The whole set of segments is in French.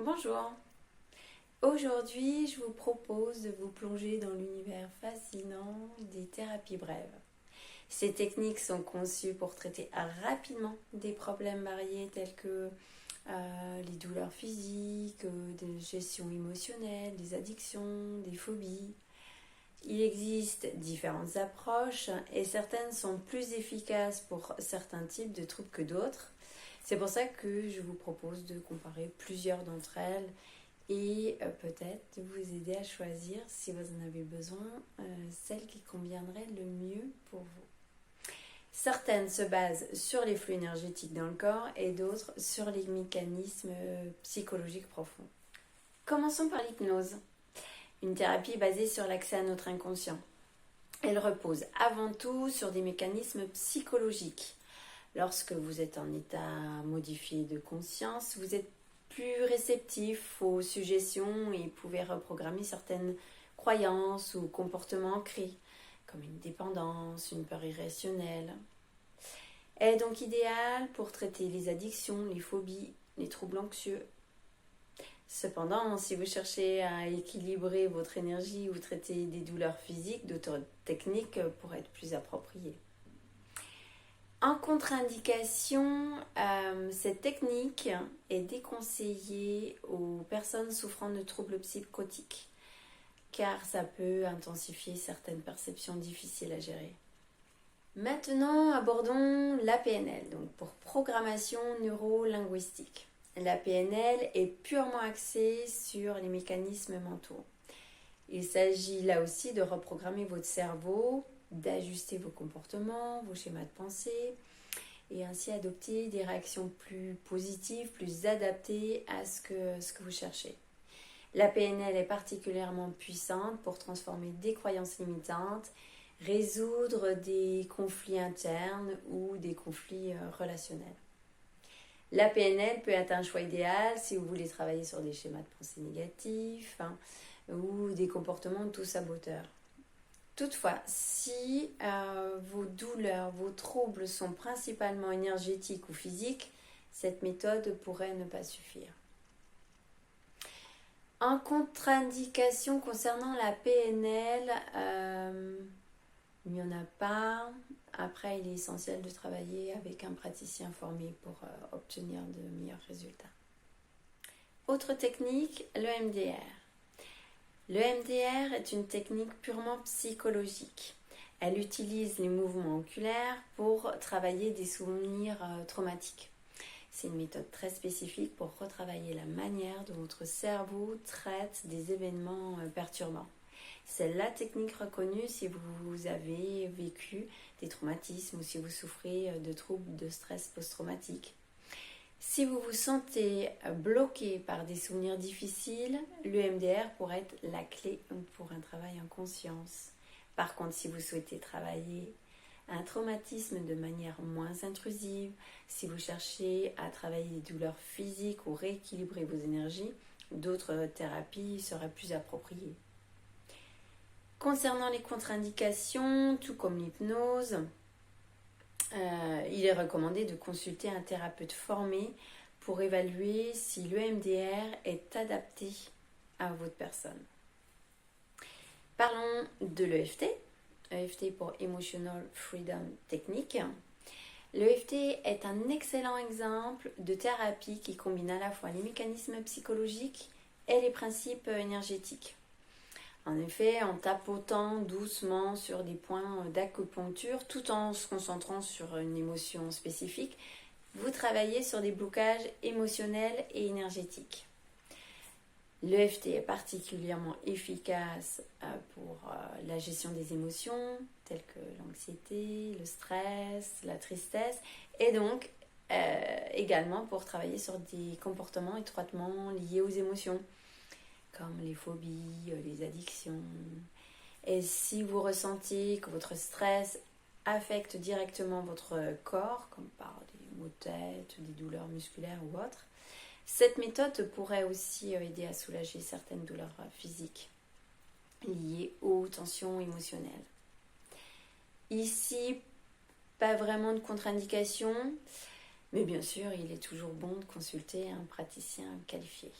Bonjour, aujourd'hui je vous propose de vous plonger dans l'univers fascinant des thérapies brèves. Ces techniques sont conçues pour traiter rapidement des problèmes variés tels que les douleurs physiques, des gestions émotionnelles, des addictions, des phobies. Il existe différentes approches et certaines sont plus efficaces pour certains types de troubles que d'autres. C'est pour ça que je vous propose de comparer plusieurs d'entre elles et peut-être de vous aider à choisir, si vous en avez besoin, celle qui conviendrait le mieux pour vous. Certaines se basent sur les flux énergétiques dans le corps et d'autres sur les mécanismes psychologiques profonds. Commençons par l'hypnose, une thérapie basée sur l'accès à notre inconscient. Elle repose avant tout sur des mécanismes psychologiques. Lorsque vous êtes en état modifié de conscience, vous êtes plus réceptif aux suggestions et pouvez reprogrammer certaines croyances ou comportements ancrés, comme une dépendance, une peur irrationnelle. Elle est donc idéale pour traiter les addictions, les phobies, les troubles anxieux. Cependant, si vous cherchez à équilibrer votre énergie ou traiter des douleurs physiques, d'autres techniques pourraient être plus appropriées. En contre-indication, cette technique est déconseillée aux personnes souffrant de troubles psychotiques, car ça peut intensifier certaines perceptions difficiles à gérer. Maintenant, abordons la PNL, donc pour programmation neuro-linguistique. La PNL est purement axée sur les mécanismes mentaux. Il s'agit là aussi de reprogrammer votre cerveau, d'ajuster vos comportements, vos schémas de pensée et ainsi adopter des réactions plus positives, plus adaptées à ce que vous cherchez. La PNL est particulièrement puissante pour transformer des croyances limitantes, résoudre des conflits internes ou des conflits relationnels. La PNL peut être un choix idéal si vous voulez travailler sur des schémas de pensée négatifs ou des comportements tout saboteurs. Toutefois, si vos douleurs, vos troubles sont principalement énergétiques ou physiques, cette méthode pourrait ne pas suffire. En contre-indication concernant la PNL, il n'y en a pas. Après, il est essentiel de travailler avec un praticien formé pour obtenir de meilleurs résultats. Autre technique, le MDR. Le MDR est une technique purement psychologique. Elle utilise les mouvements oculaires pour travailler des souvenirs traumatiques. C'est une méthode très spécifique pour retravailler la manière dont votre cerveau traite des événements perturbants. C'est la technique reconnue si vous avez vécu des traumatismes ou si vous souffrez de troubles de stress post-traumatique. Si vous vous sentez bloqué par des souvenirs difficiles, le MDR pourrait être la clé pour un travail en conscience. Par contre, si vous souhaitez travailler un traumatisme de manière moins intrusive, si vous cherchez à travailler des douleurs physiques ou rééquilibrer vos énergies, d'autres thérapies seraient plus appropriées. Concernant les contre-indications, tout comme l'hypnose, il est recommandé de consulter un thérapeute formé pour évaluer si le MDR est adapté à votre personne. Parlons de l'EFT. EFT pour Emotional Freedom Technique. L'EFT est un excellent exemple de thérapie qui combine à la fois les mécanismes psychologiques et les principes énergétiques. En effet, en tapotant doucement sur des points d'acupuncture, tout en se concentrant sur une émotion spécifique, vous travaillez sur des blocages émotionnels et énergétiques. L'EFT est particulièrement efficace pour la gestion des émotions, telles que l'anxiété, le stress, la tristesse, et donc également pour travailler sur des comportements étroitement liés aux émotions, comme les phobies, les addictions. Et si vous ressentez que votre stress affecte directement votre corps, comme par des maux de tête, des douleurs musculaires ou autres, cette méthode pourrait aussi aider à soulager certaines douleurs physiques liées aux tensions émotionnelles. Ici, pas vraiment de contre-indication, mais bien sûr, il est toujours bon de consulter un praticien qualifié.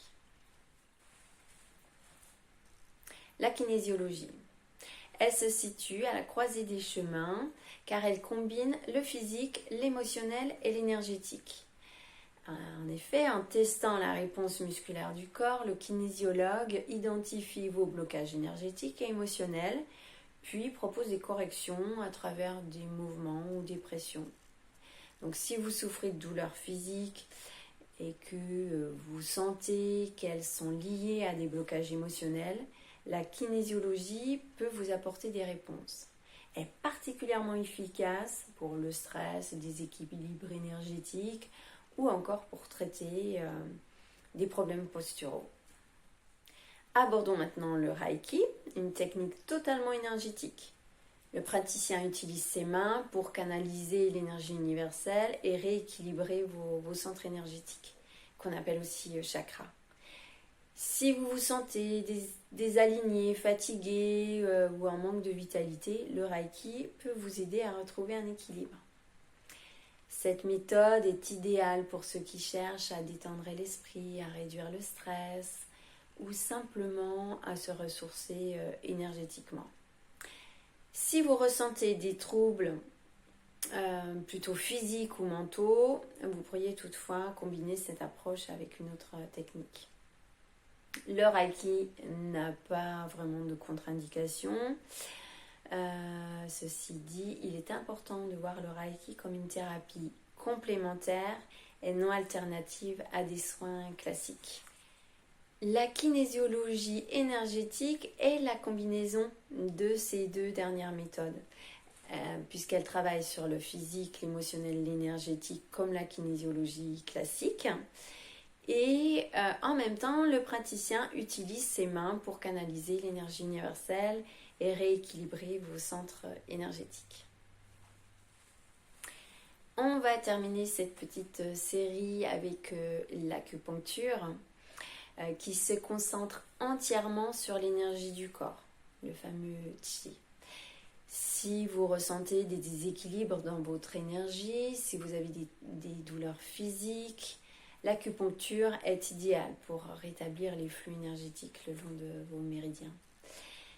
La kinésiologie. Elle se situe à la croisée des chemins car elle combine le physique, l'émotionnel et l'énergétique. En effet, en testant la réponse musculaire du corps, le kinésiologue identifie vos blocages énergétiques et émotionnels, puis propose des corrections à travers des mouvements ou des pressions. Donc si vous souffrez de douleurs physiques et que vous sentez qu'elles sont liées à des blocages émotionnels, la kinésiologie peut vous apporter des réponses. Elle est particulièrement efficace pour le stress, les déséquilibres énergétiques ou encore pour traiter des problèmes posturaux. Abordons maintenant le Reiki, une technique totalement énergétique. Le praticien utilise ses mains pour canaliser l'énergie universelle et rééquilibrer vos centres énergétiques, qu'on appelle aussi chakras. Si vous vous sentez désaligné, fatigué ou en manque de vitalité, le Reiki peut vous aider à retrouver un équilibre. Cette méthode est idéale pour ceux qui cherchent à détendre l'esprit, à réduire le stress ou simplement à se ressourcer énergétiquement. Si vous ressentez des troubles plutôt physiques ou mentaux, vous pourriez toutefois combiner cette approche avec une autre technique. Le Reiki n'a pas vraiment de contre-indication. Ceci dit, il est important de voir le Reiki comme une thérapie complémentaire et non alternative à des soins classiques. La kinésiologie énergétique est la combinaison de ces deux dernières méthodes, puisqu'elle travaille sur le physique, l'émotionnel, l'énergétique comme la kinésiologie classique. Et en même temps, le praticien utilise ses mains pour canaliser l'énergie universelle et rééquilibrer vos centres énergétiques. On va terminer cette petite série avec l'acupuncture qui se concentre entièrement sur l'énergie du corps, le fameux Qi. Si vous ressentez des déséquilibres dans votre énergie, si vous avez des douleurs physiques, l'acupuncture est idéale pour rétablir les flux énergétiques le long de vos méridiens.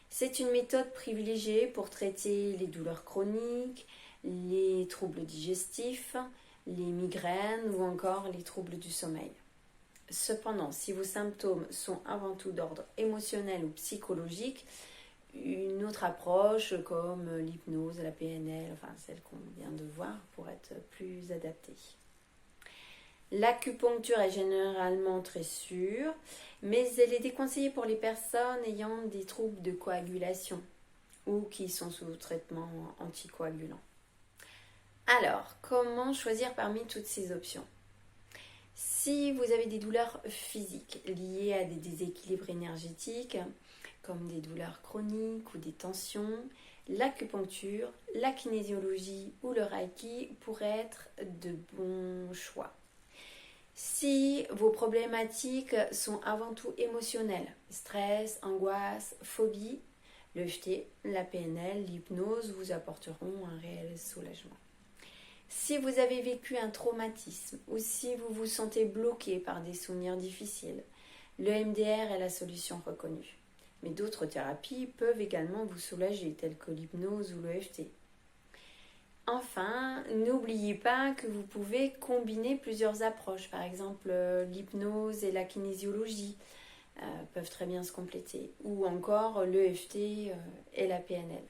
C'est une méthode privilégiée pour traiter les douleurs chroniques, les troubles digestifs, les migraines ou encore les troubles du sommeil. Cependant, si vos symptômes sont avant tout d'ordre émotionnel ou psychologique, une autre approche comme l'hypnose, la PNL, enfin celle qu'on vient de voir, pourrait être plus adaptée. L'acupuncture est généralement très sûre, mais elle est déconseillée pour les personnes ayant des troubles de coagulation ou qui sont sous traitement anticoagulant. Alors, comment choisir parmi toutes ces options ? Si vous avez des douleurs physiques liées à des déséquilibres énergétiques, comme des douleurs chroniques ou des tensions, l'acupuncture, la kinésiologie ou le Reiki pourraient être de bons choix. Si vos problématiques sont avant tout émotionnelles, stress, angoisse, phobie, l'EFT, la PNL, l'hypnose vous apporteront un réel soulagement. Si vous avez vécu un traumatisme ou si vous vous sentez bloqué par des souvenirs difficiles, le MDR est la solution reconnue. Mais d'autres thérapies peuvent également vous soulager, telles que l'hypnose ou l'EFT. Enfin, n'oubliez pas que vous pouvez combiner plusieurs approches. Par exemple, l'hypnose et la kinésiologie peuvent très bien se compléter. Ou encore l'EFT et la PNL.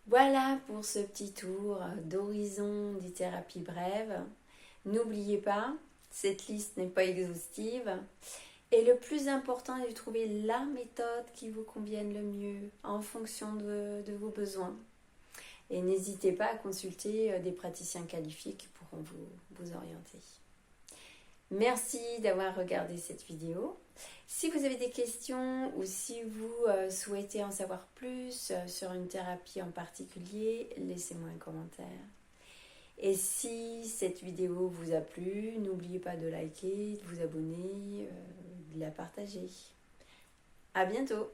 Voilà pour ce petit tour d'horizon des thérapies brèves. N'oubliez pas, cette liste n'est pas exhaustive. Et le plus important est de trouver la méthode qui vous convienne le mieux en fonction de vos besoins. Et n'hésitez pas à consulter des praticiens qualifiés qui pourront vous orienter. Merci d'avoir regardé cette vidéo. Si vous avez des questions ou si vous souhaitez en savoir plus sur une thérapie en particulier, laissez-moi un commentaire. Et si cette vidéo vous a plu, n'oubliez pas de liker, de vous abonner, de la partager. À bientôt!